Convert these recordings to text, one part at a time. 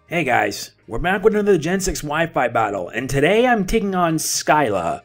Hey guys, we're back with another Gen 6 Wi-Fi battle, and today I'm taking on Skyla.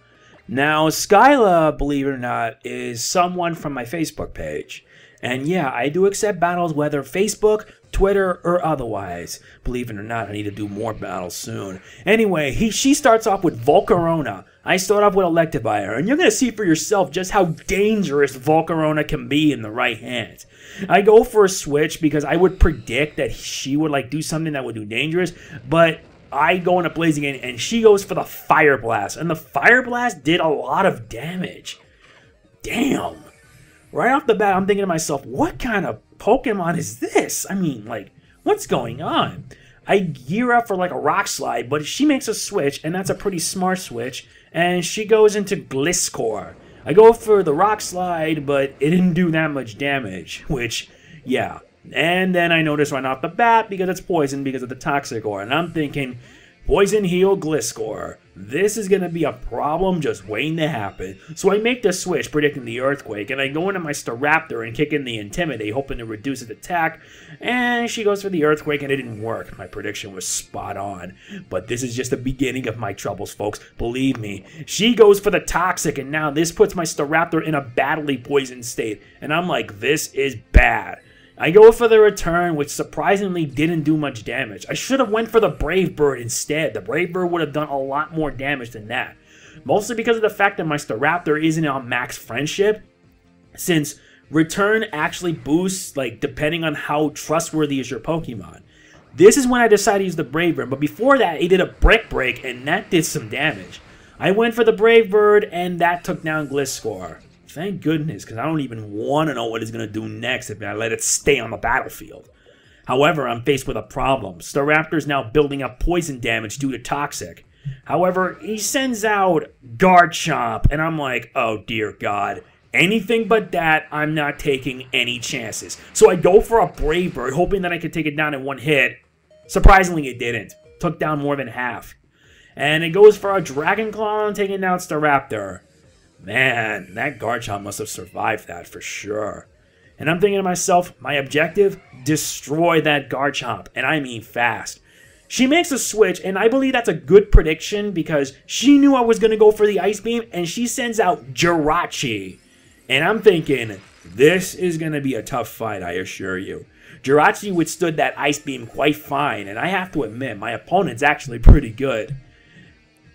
Now, Skyla, believe it or not, is someone from my Facebook page. And yeah, I do accept battles whether Facebook, Twitter, or otherwise. Believe it or not, I need to do more battles soon. Anyway, she starts off with Volcarona. I start off with Electivire, and you're going to see for yourself just how dangerous Volcarona can be in the right hands. I go for a switch because I would predict that she would do something that would do dangerous, but I go into Blazing in and she goes for the Fire Blast, and the Fire Blast did a lot of damage. Damn. Right off the bat, I'm thinking to myself, what kind of Pokemon is this? I mean, what's going on? I gear up for a Rock Slide, but she makes a switch, and that's a pretty smart switch, and she goes into Gliscor. I go for the Rock Slide, but it didn't do that much damage, which, yeah. And then I notice right off the bat, because it's poison because of the Toxic Ore, and I'm thinking, Poison Heal Gliscor. This is going to be a problem just waiting to happen. So I make the switch, predicting the Earthquake, and I go into my Staraptor and kick in the Intimidate, hoping to reduce its attack, and she goes for the Earthquake, and it didn't work. My prediction was spot on. But this is just the beginning of my troubles, folks. Believe me. She goes for the Toxic, and now this puts my Staraptor in a badly poisoned state, and I'm like, this is bad. I go for the return, which surprisingly didn't do much damage. I should have went for the Brave Bird instead. The Brave Bird would have done a lot more damage than that. Mostly because of the fact that my Staraptor isn't on max friendship, since return actually boosts, depending on how trustworthy is your Pokemon. This is when I decided to use the Brave Bird, but before that, it did a Brick Break, and that did some damage. I went for the Brave Bird, and that took down Gliscor. Thank goodness, because I don't even want to know what it's going to do next if I let it stay on the battlefield. However, I'm faced with a problem. Staraptor's now building up poison damage due to Toxic. However, he sends out Garchomp, and I'm like, oh dear God. Anything but that, I'm not taking any chances. So I go for a Brave Bird, hoping that I could take it down in one hit. Surprisingly, it didn't. Took down more than half. And it goes for a Dragon Claw, taking down Staraptor. Man, that Garchomp must have survived that for sure. And I'm thinking to myself, my objective? Destroy that Garchomp, and I mean fast. She makes a switch, and I believe that's a good prediction because she knew I was going to go for the Ice Beam, and she sends out Jirachi. And I'm thinking, this is going to be a tough fight, I assure you. Jirachi withstood that Ice Beam quite fine, and I have to admit, my opponent's actually pretty good.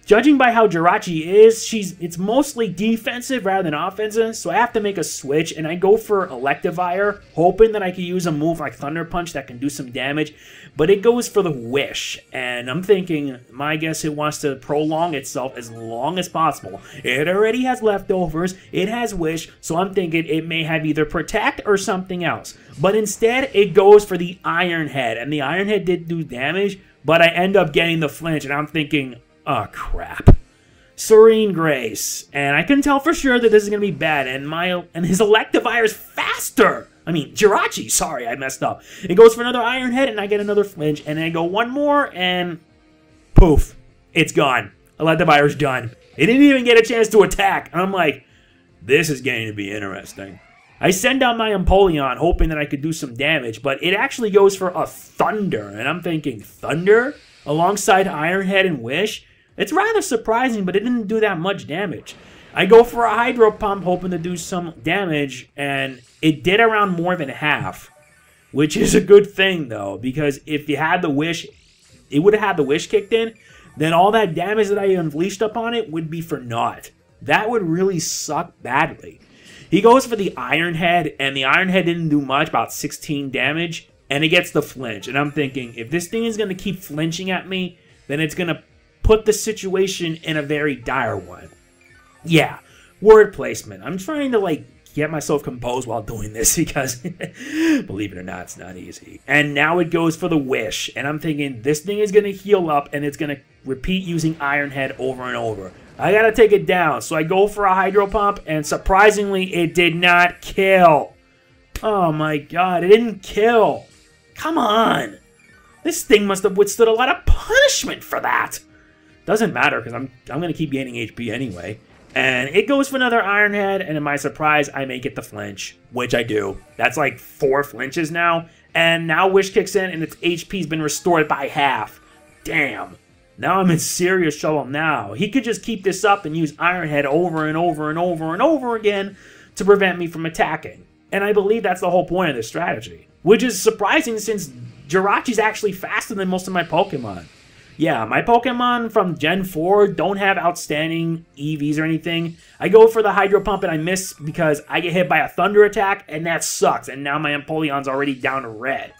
Judging by how Jirachi is, it's mostly defensive rather than offensive, so I have to make a switch, and I go for Electivire, hoping that I can use a move like Thunder Punch that can do some damage, but it goes for the Wish, and I'm thinking, my guess it wants to prolong itself as long as possible. It already has leftovers, it has Wish, so I'm thinking it may have either Protect or something else, but instead it goes for the Iron Head, and the Iron Head did do damage, but I end up getting the flinch, and I'm thinking, oh, crap. Serene Grace. And I can tell for sure that this is going to be bad. And his Electivire is faster. I mean, Jirachi. Sorry, I messed up. It goes for another Iron Head, and I get another flinch. And then I go one more, and poof. It's gone. Electivire's done. It didn't even get a chance to attack. And I'm like, this is getting to be interesting. I send out my Empoleon, hoping that I could do some damage. But it actually goes for a Thunder. And I'm thinking, Thunder? Alongside Iron Head and Wish? It's rather surprising, but it didn't do that much damage. I go for a Hydro Pump, hoping to do some damage, and it did around more than half. Which is a good thing, though, because if you had the Wish, it would have had the Wish kicked in, then all that damage that I unleashed upon it would be for naught. That would really suck badly. He goes for the Iron Head, and the Iron Head didn't do much, about 16 damage, and it gets the flinch. And I'm thinking, if this thing is going to keep flinching at me, then it's going to put the situation in a very dire one. Yeah, word placement. I'm trying to, get myself composed while doing this because, believe it or not, it's not easy. And now it goes for the Wish. And I'm thinking, this thing is going to heal up, and it's going to repeat using Iron Head over and over. I got to take it down. So I go for a Hydro Pump, and surprisingly, it did not kill. Oh my god, it didn't kill. Come on. This thing must have withstood a lot of punishment for that. Doesn't matter, because I'm going to keep gaining HP anyway. And it goes for another Iron Head, and in my surprise, I may get the flinch, which I do. That's 4 flinches now, And now Wish kicks in, and its HP's been restored by half. Damn. Now I'm in serious trouble now. He could just keep this up and use Iron Head over and over and over and over again to prevent me from attacking. And I believe that's the whole point of this strategy. Which is surprising since Jirachi's actually faster than most of my Pokemon. Yeah, my Pokemon from Gen 4 don't have outstanding EVs or anything. I go for the Hydro Pump and I miss because I get hit by a Thunder attack, and that sucks. And now my Empoleon's already down to red.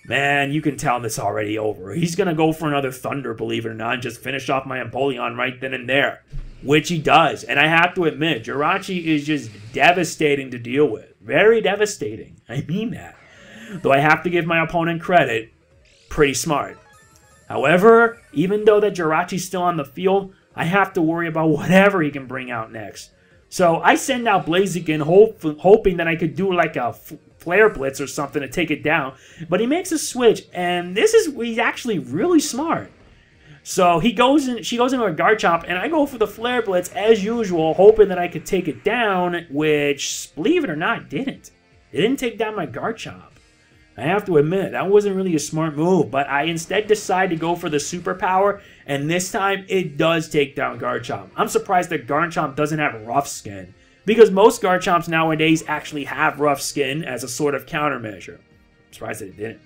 Man, you can tell this already over. He's going to go for another Thunder, believe it or not, and just finish off my Empoleon right then and there. Which he does. And I have to admit, Jirachi is just devastating to deal with. Very devastating. I mean that. Though I have to give my opponent credit, pretty smart. However, even though that Jirachi's still on the field, I have to worry about whatever he can bring out next. So I send out Blaziken, hoping that I could do like a Flare Blitz or something to take it down. But he makes a switch, and he's actually really smart. So she goes into a Garchomp, and I go for the Flare Blitz as usual, hoping that I could take it down, which, believe it or not, didn't. It didn't take down my Garchomp. I have to admit, that wasn't really a smart move, but I instead decided to go for the superpower, and this time it does take down Garchomp. I'm surprised that Garchomp doesn't have rough skin, because most Garchomps nowadays actually have rough skin as a sort of countermeasure. I'm surprised that it didn't.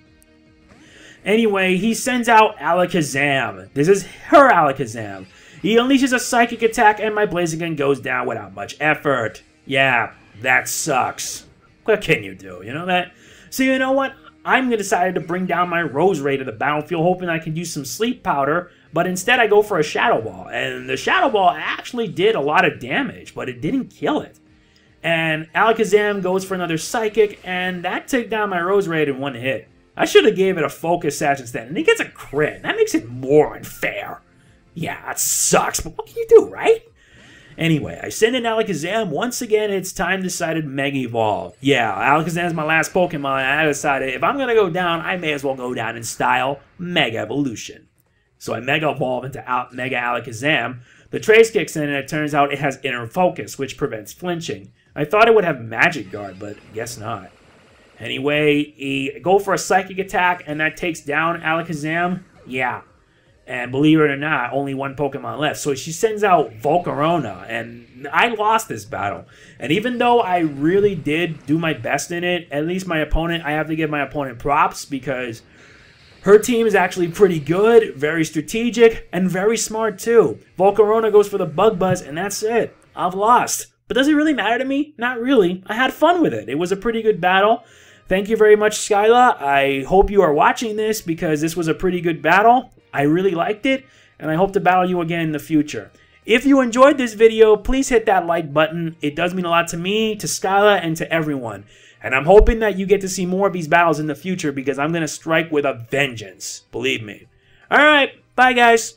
Anyway, he sends out Alakazam. This is her Alakazam. He unleashes a Psychic attack, and my Blaziken goes down without much effort. Yeah, that sucks. What can you do? You know that? So you know what? I'm going to decide to bring down my Roserade to the battlefield, hoping I can use some Sleep Powder, but instead I go for a Shadow Ball. And the Shadow Ball actually did a lot of damage, but it didn't kill it. And Alakazam goes for another Psychic, and that took down my Roserade in one hit. I should have gave it a Focus Sash instead, and it gets a crit. That makes it more unfair. Yeah, that sucks, but what can you do, right? Anyway, I send in Alakazam. Once again, it's time to decide to Mega Evolve. Yeah, Alakazam's my last Pokemon, and I decided if I'm going to go down, I may as well go down in style, Mega Evolution. So I Mega Evolve into Mega Alakazam. The Trace kicks in, and it turns out it has Inner Focus, which prevents flinching. I thought it would have Magic Guard, but guess not. Anyway, go for a Psychic attack, and that takes down Alakazam. Yeah. And believe it or not, only one Pokemon left. So she sends out Volcarona, and I lost this battle. And even though I really did do my best in it, at least I have to give my opponent props, because her team is actually pretty good, very strategic, and very smart too. Volcarona goes for the Bug Buzz, and that's it. I've lost. But does it really matter to me? Not really. I had fun with it. It was a pretty good battle. Thank you very much, Skyla. I hope you are watching this, because this was a pretty good battle. I really liked it, and I hope to battle you again in the future. If you enjoyed this video, please hit that like button. It does mean a lot to me, to Skyla, and to everyone. And I'm hoping that you get to see more of these battles in the future, because I'm going to strike with a vengeance. Believe me. Alright, bye guys.